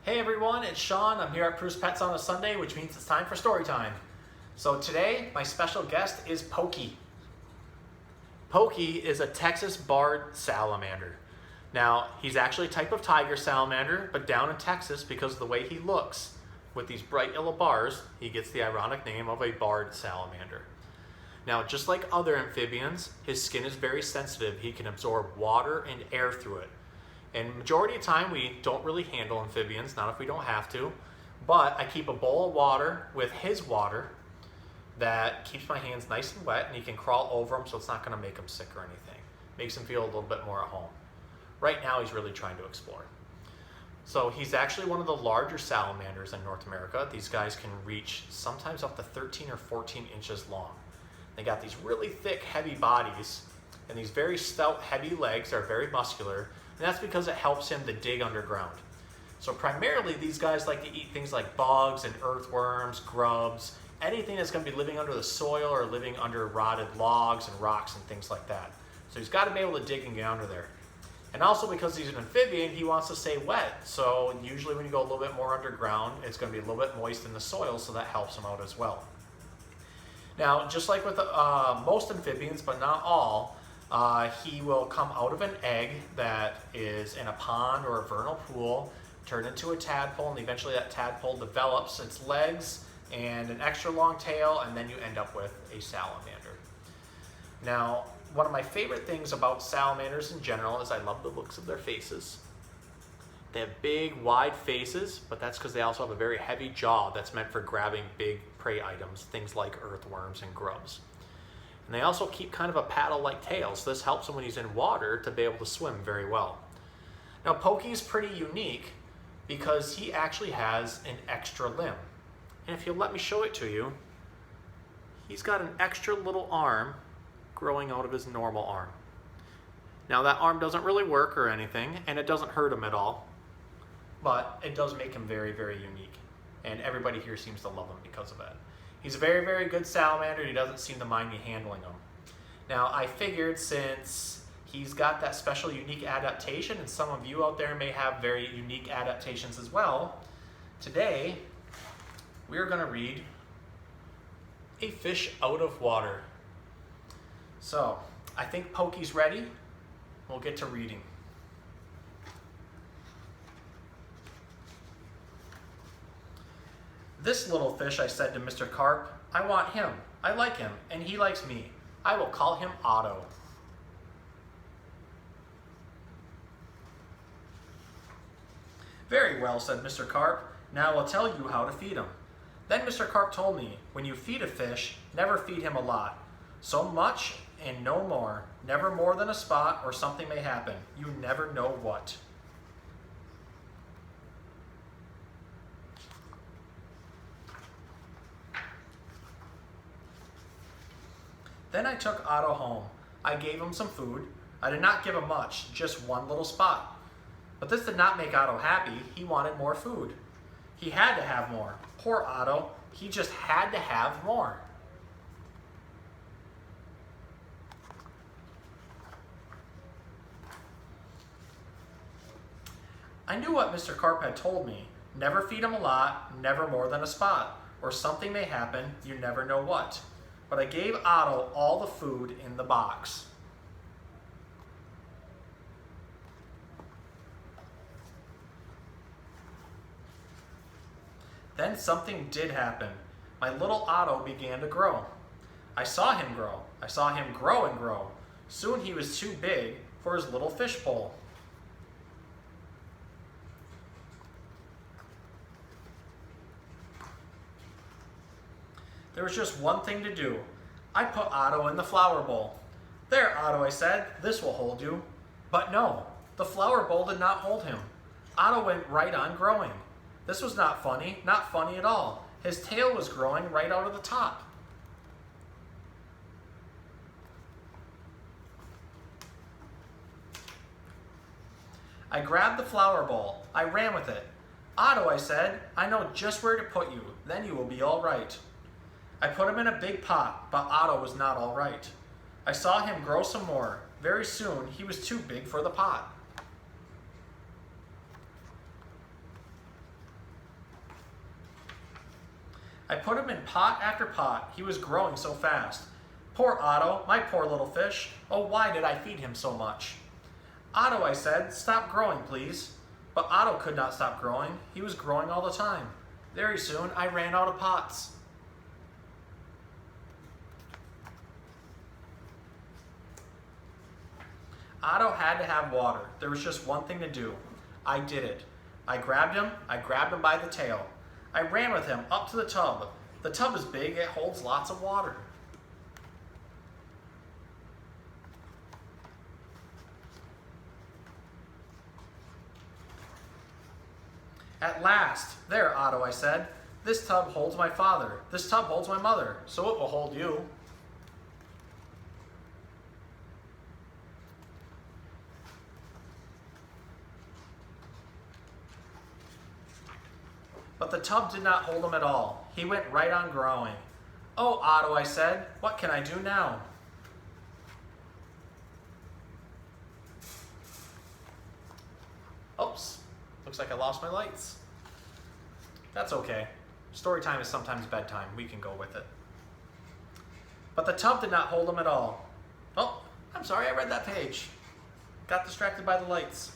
Hey everyone, it's Sean. I'm here at Prue's Pets on a Sunday, which means it's time for story time. So today, my special guest is Pokey. Pokey is a Texas barred salamander. Now, he's actually a type of tiger salamander, but down in Texas, because of the way he looks, with these bright yellow bars, he gets the ironic name of a barred salamander. Now, just like other amphibians, his skin is very sensitive. He can absorb water and air through it. And majority of the time, we don't really handle amphibians, not if we don't have to. But I keep a bowl of water with his water that keeps my hands nice and wet, and he can crawl over them, so it's not going to make him sick or anything. Makes him feel a little bit more at home. Right now, he's really trying to explore. So he's actually one of the larger salamanders in North America. These guys can reach sometimes up to 13 or 14 inches long. They got these really thick, heavy bodies, and these very stout, heavy legs are very muscular. And that's because it helps him to dig underground. So primarily, these guys like to eat things like bugs and earthworms, grubs, anything that's going to be living under the soil or living under rotted logs and rocks and things like that. So he's got to be able to dig and get under there. And also because he's an amphibian, he wants to stay wet. So usually when you go a little bit more underground, it's going to be a little bit moist in the soil, so that helps him out as well. Now, just like with most amphibians, but not all, he will come out of an egg that is in a pond or a vernal pool, turn into a tadpole, and eventually that tadpole develops its legs and an extra long tail, and then you end up with a salamander. Now, one of my favorite things about salamanders in general is I love the looks of their faces. They have big, wide faces, but that's because they also have a very heavy jaw that's meant for grabbing big prey items, things like earthworms and grubs. And they also keep kind of a paddle-like tail, so this helps him when he's in water to be able to swim very well. Now, Pokey is pretty unique because he actually has an extra limb. And if you'll let me show it to you, he's got an extra little arm growing out of his normal arm. Now, that arm doesn't really work or anything, and it doesn't hurt him at all, but it does make him very, very unique. And everybody here seems to love him because of it. He's a very, very good salamander. He doesn't seem to mind me handling him. Now, I figured since he's got that special unique adaptation, and some of you out there may have very unique adaptations as well, today we're going to read A Fish Out of Water. So, I think Pokey's ready. We'll get to reading. This little fish, I said to Mr. Carp, I want him. I like him, and he likes me. I will call him Otto. Very well, said Mr. Carp. Now I'll tell you how to feed him. Then Mr. Carp told me, when you feed a fish, never feed him a lot. So much and no more. Never more than a spot or something may happen. You never know what. Then I took Otto home. I gave him some food. I did not give him much, just one little spot. But this did not make Otto happy. He wanted more food. He had to have more. Poor Otto. He just had to have more. I knew what Mr. Carp had told me. Never feed him a lot, never more than a spot. Or something may happen, you never know what. But I gave Otto all the food in the box. Then something did happen. My little Otto began to grow. I saw him grow. I saw him grow and grow. Soon he was too big for his little fish bowl. There was just one thing to do. I put Otto in the flower bowl. There, Otto, I said, this will hold you. But no, the flower bowl did not hold him. Otto went right on growing. This was not funny at all. His tail was growing right out of the top. I grabbed the flower bowl. I ran with it. Otto, I said, I know just where to put you. Then you will be all right. I put him in a big pot, but Otto was not all right. I saw him grow some more. Very soon, he was too big for the pot. I put him in pot after pot. He was growing so fast. Poor Otto, my poor little fish. Oh, why did I feed him so much? Otto, I said, stop growing, please. But Otto could not stop growing. He was growing all the time. Very soon, I ran out of pots. Otto had to have water. There was just one thing to do. I did it. I grabbed him by the tail. I ran with him up to the tub. The tub is big, it holds lots of water. At last, there, Otto, I said. This tub holds my father. This tub holds my mother, so it will hold you. But the tub did not hold him at all. He went right on growing. Oh, Otto, I said, what can I do now? Oops, looks like I lost my lights. That's okay. Story time is sometimes bedtime. We can go with it. But the tub did not hold him at all. Oh, I'm sorry, I read that page. Got distracted by the lights.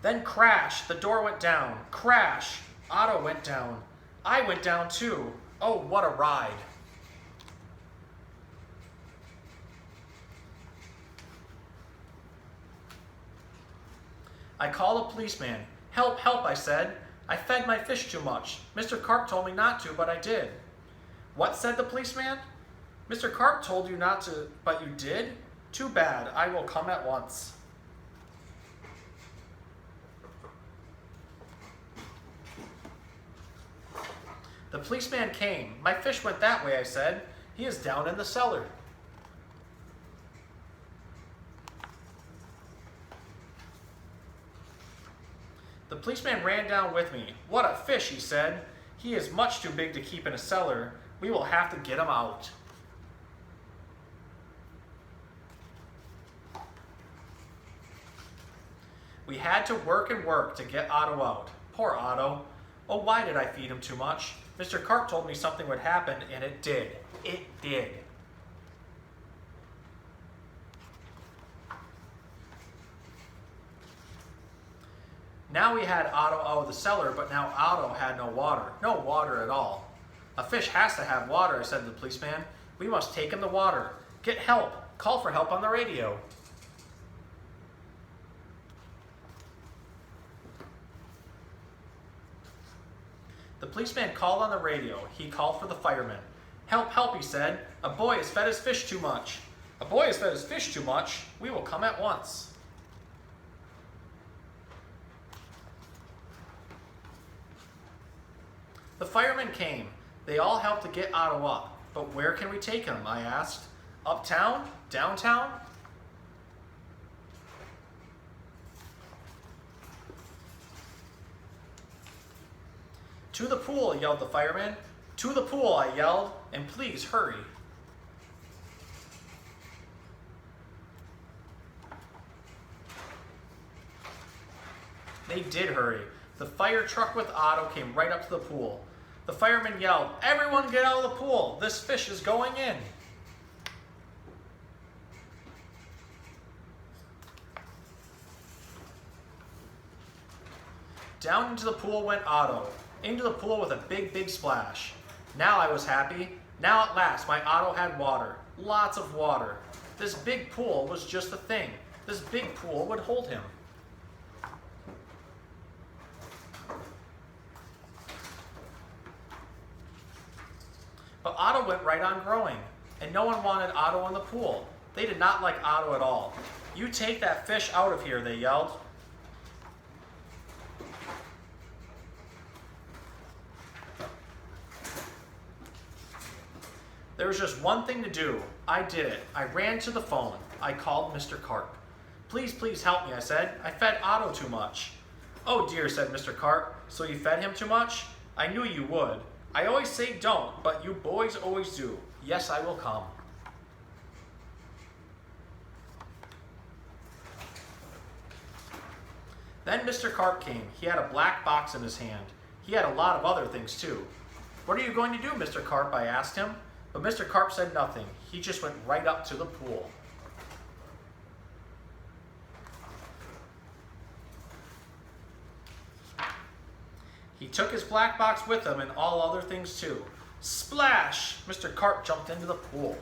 Then crash, the door went down. Crash, Otto went down. I went down too. Oh, what a ride. I called a policeman. Help, help, I said. I fed my fish too much. Mr. Carp told me not to, but I did. What, said the policeman? Mr. Carp told you not to, but you did? Too bad, I will come at once. The policeman came. My fish went that way, I said. He is down in the cellar. The policeman ran down with me. What a fish, he said. He is much too big to keep in a cellar. We will have to get him out. We had to work and work to get Otto out. Poor Otto. Oh, why did I feed him too much? Mr. Carp told me something would happen, and it did. It did. Now we had Otto out of the cellar, but now Otto had no water. No water at all. A fish has to have water, I said to the policeman. We must take him to water. Get help. Call for help on the radio. The policeman called on the radio. He called for the firemen. Help, help, he said. A boy has fed his fish too much. A boy has fed his fish too much. We will come at once. The firemen came. They all helped to get Otto up. But where can we take him, I asked. Uptown? Downtown? To the pool, yelled the fireman. To the pool, I yelled, and please hurry. They did hurry. The fire truck with Otto came right up to the pool. The fireman yelled, everyone get out of the pool. This fish is going in. Down into the pool went Otto. Into the pool with a big, big splash. Now I was happy. Now at last my Otto had water. Lots of water. This big pool was just the thing. This big pool would hold him. But Otto went right on growing, and no one wanted Otto in the pool. They did not like Otto at all. You take that fish out of here, they yelled. There was just one thing to do. I did it. I ran to the phone. I called Mr. Carp. Please, please help me, I said. I fed Otto too much. Oh dear, said Mr. Carp. So you fed him too much? I knew you would. I always say don't, but you boys always do. Yes, I will come. Then Mr. Carp came. He had a black box in his hand. He had a lot of other things too. "What are you going to do, Mr. Carp?" I asked him. But Mr. Carp said nothing. He just went right up to the pool. He took his black box with him and all other things too. Splash! Mr. Carp jumped into the pool.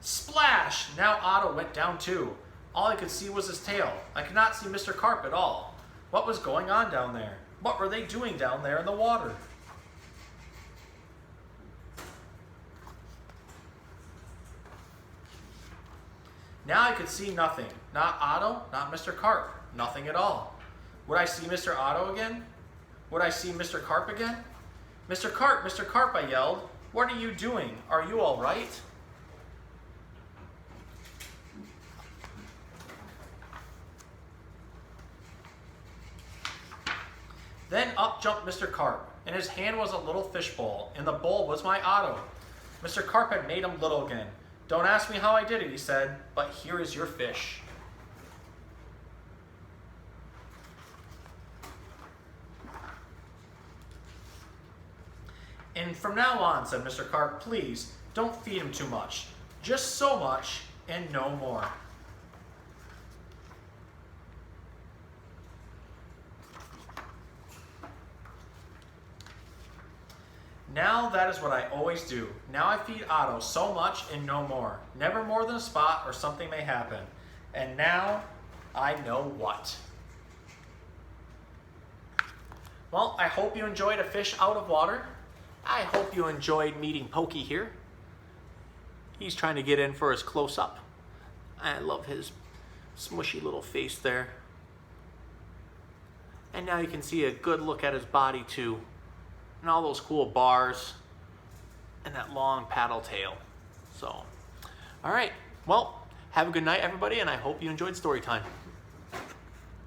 Splash! Now Otto went down too. All I could see was his tail. I could not see Mr. Carp at all. What was going on down there? What were they doing down there in the water? Now I could see nothing. Not Otto, not Mr. Carp. Nothing at all. Would I see Mr. Otto again? Would I see Mr. Carp again? Mr. Carp, I yelled. What are you doing? Are you all right? Then up jumped Mr. Carp. In his hand was a little fish bowl. In the bowl was my Otto. Mr. Carp had made him little again. Don't ask me how I did it, he said, but here is your fish. And from now on, said Mr. Carp, please don't feed him too much. Just so much and no more. Now that is what I always do. Now I feed Otto so much and no more. Never more than a spot or something may happen. And now I know what. Well, I hope you enjoyed a fish out of water. I hope you enjoyed meeting Pokey here. He's trying to get in for his close-up. I love his smushy little face there. And now you can see a good look at his body too. And all those cool bars and that long paddle tail. So, all right. Well, have a good night, everybody, and I hope you enjoyed Storytime.